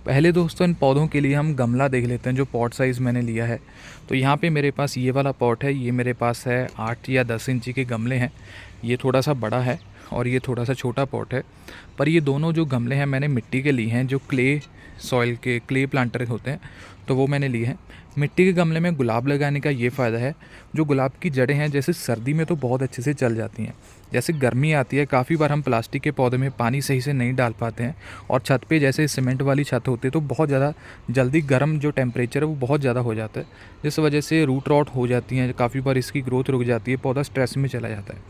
पहले दोस्तों इन पौधों के लिए हम गमला देख लेते हैं जो पॉट साइज़ मैंने लिया है। तो यहाँ पे मेरे पास ये वाला पॉट है, ये मेरे पास है 8 या 10 इंची के गमले हैं। ये थोड़ा सा बड़ा है और ये थोड़ा सा छोटा पॉट है। पर ये दोनों जो गमले हैं मैंने मिट्टी के लिए हैं, जो सॉइल के क्ले प्लांटर होते हैं, तो वो मैंने लिए हैं। मिट्टी के गमले में गुलाब लगाने का ये फ़ायदा है, जो गुलाब की जड़ें हैं जैसे सर्दी में तो बहुत अच्छे से चल जाती हैं। जैसे गर्मी आती है, काफ़ी बार हम प्लास्टिक के पौधे में पानी सही से नहीं डाल पाते हैं, और छत पे जैसे सीमेंट वाली छत होती है तो बहुत ज़्यादा जल्दी गर्म जो टेम्परेचर है वो बहुत ज़्यादा हो जाता है, जिस वजह से रूट रॉट हो जाती हैं, काफ़ी बार इसकी ग्रोथ रुक जाती है, पौधा स्ट्रेस में चला जाता है।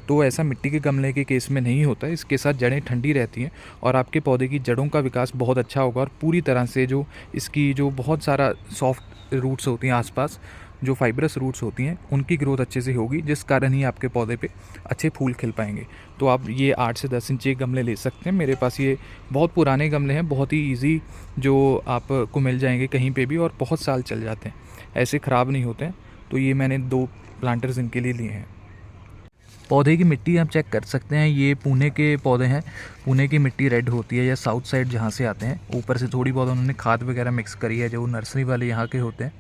तो ऐसा मिट्टी के गमले के केस में नहीं होता है। इसके साथ जड़ें ठंडी रहती हैं और आपके पौधे की जड़ों का विकास बहुत अच्छा होगा, और पूरी तरह से जो इसकी जो बहुत सारा सॉफ्ट रूट्स होती हैं आसपास, जो फाइब्रस रूट्स होती हैं, उनकी ग्रोथ अच्छे से होगी, जिस कारण ही आपके पौधे पे अच्छे फूल खिल पाएंगे। तो आप ये 8 से 10 इंच के गमले ले सकते हैं। मेरे पास ये बहुत पुराने गमले हैं, बहुत ही ईजी, जो आपको मिल जाएंगे कहीं पे भी, और बहुत साल चल जाते हैं, ऐसे ख़राब नहीं होते हैं। तो ये मैंने 2 प्लांटर्स इनके लिए लिए हैं। पौधे की मिट्टी आप चेक कर सकते हैं, ये पुणे के पौधे हैं। पुणे की मिट्टी रेड होती है, या साउथ साइड जहाँ से आते हैं। ऊपर से थोड़ी बहुत उन्होंने खाद वगैरह मिक्स करी है, जो नर्सरी वाले यहाँ के होते हैं,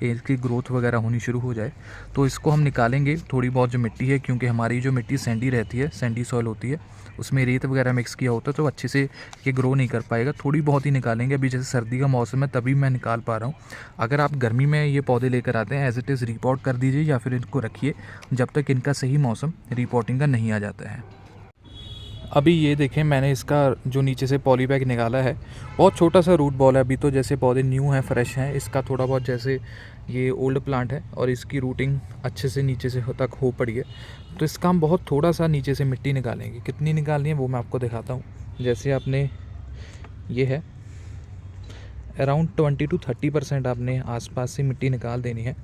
कि इसकी ग्रोथ वगैरह होनी शुरू हो जाए। तो इसको हम निकालेंगे थोड़ी बहुत जो मिट्टी है, क्योंकि हमारी जो मिट्टी सैंडी रहती है, सैंडी सॉइल होती है, उसमें रेत वगैरह मिक्स किया होता है, तो अच्छे से ये ग्रो नहीं कर पाएगा। थोड़ी बहुत ही निकालेंगे। अभी जैसे सर्दी का मौसम है तभी मैं निकाल पा रहा हूँ। अगर आप गर्मी में ये पौधे लेकर आते हैं, एज इट इज़ रिपोर्ट कर दीजिए, या फिर इनको रखिए जब तक इनका सही मौसम रिपोर्टिंग का नहीं आ जाता है। अभी ये देखें, मैंने इसका जो नीचे से पॉली बैग निकाला है, बहुत छोटा सा रूट बॉल है। अभी तो जैसे पौधे न्यू हैं, फ्रेश हैं, इसका थोड़ा बहुत जैसे ये ओल्ड प्लांट है और इसकी रूटिंग अच्छे से नीचे से तक हो पड़ी है। तो इसका हम बहुत थोड़ा सा नीचे से मिट्टी निकालेंगे। कितनी निकालनी है वो मैं आपको दिखाता हूँ। जैसे आपने ये है अराउंड 20 to 30% आपने आसपास से मिट्टी निकाल देनी है,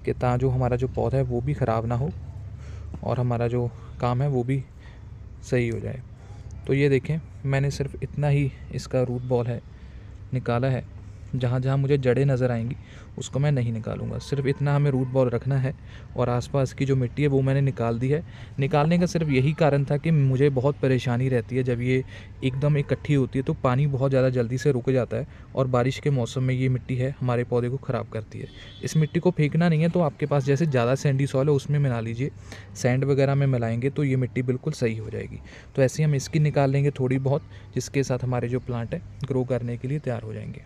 कि ताकि जो हमारा जो पौधा है वो भी ख़राब ना हो और हमारा जो काम है वो भी सही हो जाए। तो ये देखें, मैंने सिर्फ इतना ही इसका रूट बॉल है निकाला है। जहाँ जहाँ मुझे जड़ें नज़र आएंगी उसको मैं नहीं निकालूंगा। सिर्फ इतना हमें रूट बॉल रखना है, और आसपास की जो मिट्टी है वो मैंने निकाल दी है। निकालने का सिर्फ यही कारण था कि मुझे बहुत परेशानी रहती है, जब ये एकदम इकट्ठी होती है तो पानी बहुत ज़्यादा जल्दी से रुक जाता है, और बारिश के मौसम में ये मिट्टी है हमारे पौधे को ख़राब करती है। इस मिट्टी को फेंकना नहीं है, तो आपके पास जैसे ज़्यादा सैंडी सॉइल है उसमें मिला लीजिए। सैंड वगैरह में मिलाएंगे तो ये मिट्टी बिल्कुल सही हो जाएगी। तो ऐसे ही हम इसकी निकाल लेंगे थोड़ी बहुत, जिसके साथ हमारे जो प्लांट है ग्रो करने के लिए तैयार हो जाएंगे।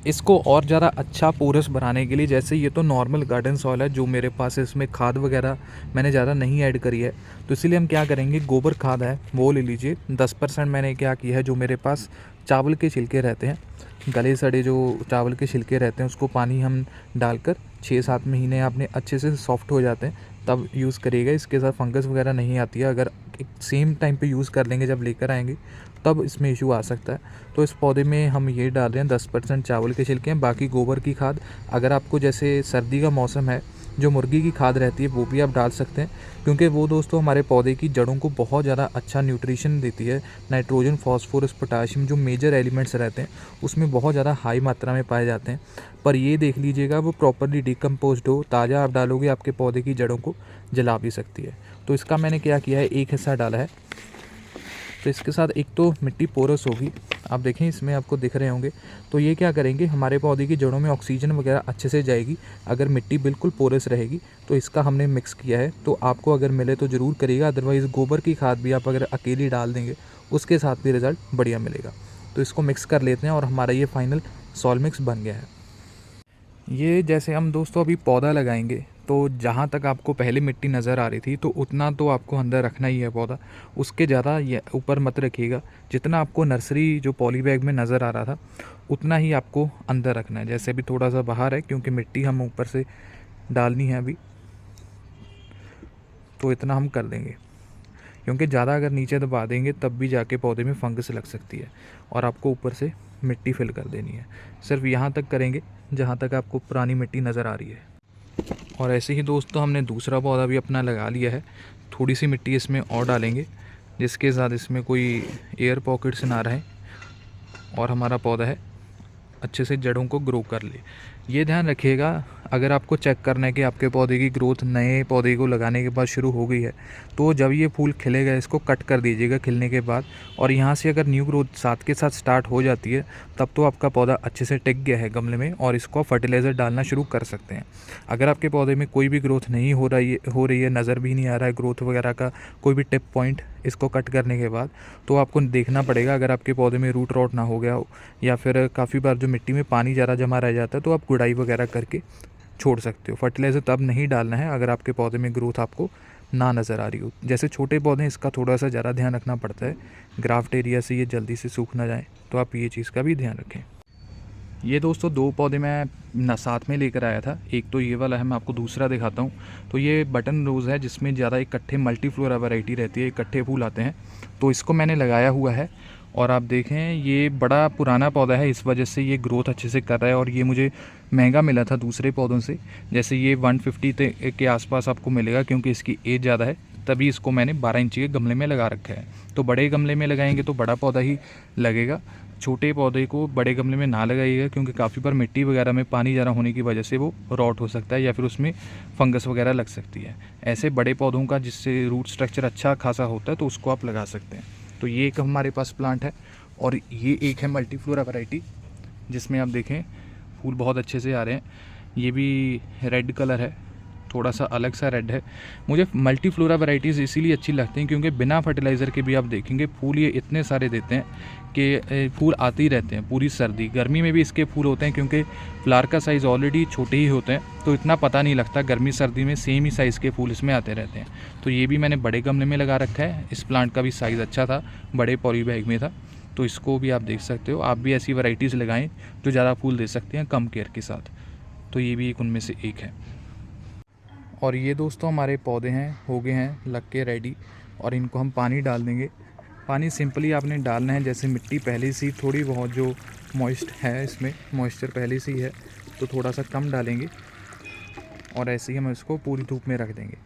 इसको और ज़्यादा अच्छा पोरस बनाने के लिए, जैसे ये तो नॉर्मल गार्डन सॉइल है जो मेरे पास है, इसमें खाद वगैरह मैंने ज़्यादा नहीं ऐड करी है, तो इसीलिए हम क्या करेंगे, गोबर खाद है वो ले लीजिए। 10% मैंने क्या किया है, जो मेरे पास चावल के छिलके रहते हैं, गले सड़े जो चावल के छिलके रहते हैं, उसको पानी हम डालकर 6-7 महीने आपने अच्छे से सॉफ्ट हो जाते हैं तब यूज़ करिएगा। इसके साथ फंगस वगैरह नहीं आती है। अगर एक सेम टाइम पे यूज़ कर लेंगे जब लेकर आएंगे तब इसमें इशू आ सकता है। तो इस पौधे में हम ये डाल रहे हैं 10% चावल के छिलके हैं, बाकी गोबर की खाद। अगर आपको जैसे सर्दी का मौसम है, जो मुर्गी की खाद रहती है वो भी आप डाल सकते हैं, क्योंकि वो दोस्तों हमारे पौधे की जड़ों को बहुत ज़्यादा अच्छा न्यूट्रिशन देती है। नाइट्रोजन, फॉस्फोरस, पोटाशियम जो मेजर एलिमेंट्स रहते हैं उसमें बहुत ज़्यादा हाई मात्रा में पाए जाते हैं। पर ये देख लीजिएगा वो प्रॉपरली डिकम्पोज्ड हो। ताज़ा आप डालोगे आपके पौधे की जड़ों को जला भी सकती है। तो इसका मैंने क्या किया है, एक हिस्सा डाला है। तो इसके साथ एक तो मिट्टी पोरस होगी, आप देखें इसमें आपको दिख रहे होंगे। तो ये क्या करेंगे, हमारे पौधे की जड़ों में ऑक्सीजन वगैरह अच्छे से जाएगी अगर मिट्टी बिल्कुल पोरस रहेगी। तो इसका हमने मिक्स किया है। तो आपको अगर मिले तो ज़रूर करिएगा, अदरवाइज़ गोबर की खाद भी आप अगर अकेली डाल देंगे उसके साथ भी रिज़ल्ट बढ़िया मिलेगा। तो इसको मिक्स कर लेते हैं और हमारा ये फाइनल सॉइल मिक्स बन गया है। ये जैसे हम दोस्तों अभी पौधा लगाएंगे, तो जहाँ तक आपको पहले मिट्टी नज़र आ रही थी तो उतना तो आपको अंदर रखना ही है पौधा, उसके ज़्यादा ये ऊपर मत रखिएगा। जितना आपको नर्सरी जो पॉली बैग में नज़र आ रहा था उतना ही आपको अंदर रखना है। जैसे अभी थोड़ा सा बाहर है क्योंकि मिट्टी हम ऊपर से डालनी है अभी, तो इतना हम कर देंगे, क्योंकि ज़्यादा अगर नीचे दबा देंगे तब भी जाके पौधे में फंगस लग सकती है, और आपको ऊपर से मिट्टी फिल कर देनी है। सिर्फ यहाँ तक करेंगे जहाँ तक आपको पुरानी मिट्टी नज़र आ रही है। और ऐसे ही दोस्तों हमने दूसरा पौधा भी अपना लगा लिया है। थोड़ी सी मिट्टी इसमें और डालेंगे, जिसके साथ इसमें कोई एयर पॉकेट्स ना रहे, और हमारा पौधा है अच्छे से जड़ों को ग्रो कर ले। ये ध्यान रखिएगा, अगर आपको चेक करना है कि आपके पौधे की ग्रोथ नए पौधे को लगाने के बाद शुरू हो गई है, तो जब ये फूल खिलेगा इसको कट कर दीजिएगा खिलने के बाद। और यहाँ से अगर न्यू ग्रोथ साथ के साथ स्टार्ट हो जाती है, तब तो आपका पौधा अच्छे से टिक गया है गमले में और इसको आप फर्टिलाइज़र डालना शुरू कर सकते हैं। अगर आपके पौधे में कोई भी ग्रोथ नहीं हो रही है, नज़र भी नहीं आ रहा है ग्रोथ वगैरह का कोई भी टिप पॉइंट इसको कट करने के बाद, तो आपको देखना पड़ेगा। अगर आपके पौधे में रूट रॉट ना हो गया हो, या फिर काफ़ी बार जो मिट्टी में पानी ज़्यादा जमा रह जाता है, तो आप गुड़ाई वगैरह करके छोड़ सकते हो। फर्टिलाइज़र तब नहीं डालना है अगर आपके पौधे में ग्रोथ आपको ना नज़र आ रही हो। जैसे छोटे पौधे हैं, इसका थोड़ा सा ज़्यादा ध्यान रखना पड़ता है, ग्राफ्ट एरिया से ये जल्दी से सूख ना जाए, तो आप ये चीज़ का भी ध्यान रखें। ये दोस्तों 2 पौधे मैं साथ में लेकर आया था। एक तो ये वाला है, मैं आपको दूसरा दिखाता हूँ। तो ये बटन रोज़ है, जिसमें ज़्यादा इकट्ठे मल्टीफ्लोरा वैरायटी रहती है, इकट्ठे फूल आते हैं। तो इसको मैंने लगाया हुआ है और आप देखें ये बड़ा पुराना पौधा है, इस वजह से ये ग्रोथ अच्छे से कर रहा है। और ये मुझे महंगा मिला था दूसरे पौधों से, जैसे ये 150 के आसपास आपको मिलेगा, क्योंकि इसकी एज ज़्यादा है, तभी इसको मैंने 12 इंची के गमले में लगा रखा है। तो बड़े गमले में लगाएंगे तो बड़ा पौधा ही लगेगा, छोटे पौधे को बड़े गमले में ना लगाइएगा, क्योंकि काफ़ी बार मिट्टी वगैरह में पानी ज़्यादा होने की वजह से वो रॉट हो सकता है या फिर उसमें फंगस वगैरह लग सकती है। ऐसे बड़े पौधों का जिससे रूट स्ट्रक्चर अच्छा खासा होता है, तो उसको आप लगा सकते हैं। तो ये एक हमारे पास प्लांट है, और ये एक है मल्टीफ्लोरा वैरायटी, जिसमें आप देखें फूल बहुत अच्छे से आ रहे हैं। ये भी रेड कलर है, थोड़ा सा अलग सा रेड है। मुझे मल्टीफ्लोरा वैरायटीज़ इसीलिए अच्छी लगती हैं क्योंकि बिना फर्टिलाइज़र के भी आप देखेंगे फूल ये इतने सारे देते हैं कि फूल आते ही रहते हैं पूरी सर्दी गर्मी में भी इसके फूल होते हैं, क्योंकि फ्लावर का साइज़ ऑलरेडी छोटे ही होते हैं, तो इतना पता नहीं लगता। गर्मी सर्दी में सेम ही साइज़ के फूल इसमें आते रहते हैं। तो ये भी मैंने बड़े गमले में लगा रखा है। इस प्लांट का भी साइज़ अच्छा था, बड़े पॉली बैग में था, तो इसको भी आप देख सकते हो। आप भी ऐसी वैरायटीज़ लगाएं जो ज़्यादा फूल दे सकते हैं कम केयर के साथ। तो ये भी एक उनमें से एक है। और ये दोस्तों हमारे पौधे हैं, हो गए हैं लग के रेडी, और इनको हम पानी डाल देंगे। पानी सिंपली आपने डालना है, जैसे मिट्टी पहले से ही थोड़ी बहुत जो मॉइस्ट है, इसमें मॉइस्चर पहले से ही है, तो थोड़ा सा कम डालेंगे और ऐसे ही हम इसको पूरी धूप में रख देंगे।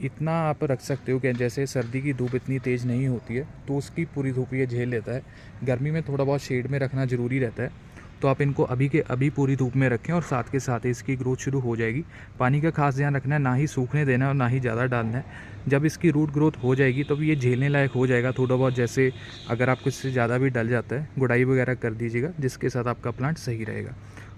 इतना आप रख सकते हो कि जैसे सर्दी की धूप इतनी तेज़ नहीं होती है, तो उसकी पूरी धूप ये झेल लेता है। गर्मी में थोड़ा बहुत शेड में रखना ज़रूरी रहता है, तो आप इनको अभी के अभी पूरी धूप में रखें और साथ के साथ ही इसकी ग्रोथ शुरू हो जाएगी। पानी का खास ध्यान रखना है, ना ही सूखने देना है और ना ही ज़्यादा डालना है। जब इसकी रूट ग्रोथ हो जाएगी तब ये झेलने लायक हो जाएगा थोड़ा बहुत। जैसे अगर आपको इससे ज़्यादा भी डल जाता है, गुड़ाई वगैरह कर दीजिएगा, जिसके साथ आपका प्लांट सही रहेगा।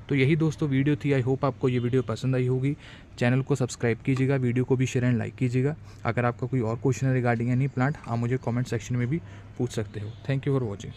तो यही दोस्तों वीडियो थी। आई होप आपको ये वीडियो पसंद आई होगी। चैनल को सब्सक्राइब कीजिएगा, वीडियो को भी शेयर एंड लाइक कीजिएगा। अगर आपका कोई और क्वेश्चन है रिगार्डिंग एनी प्लांट, आप मुझे कमेंट सेक्शन में भी पूछ सकते हो। Thank you for watching.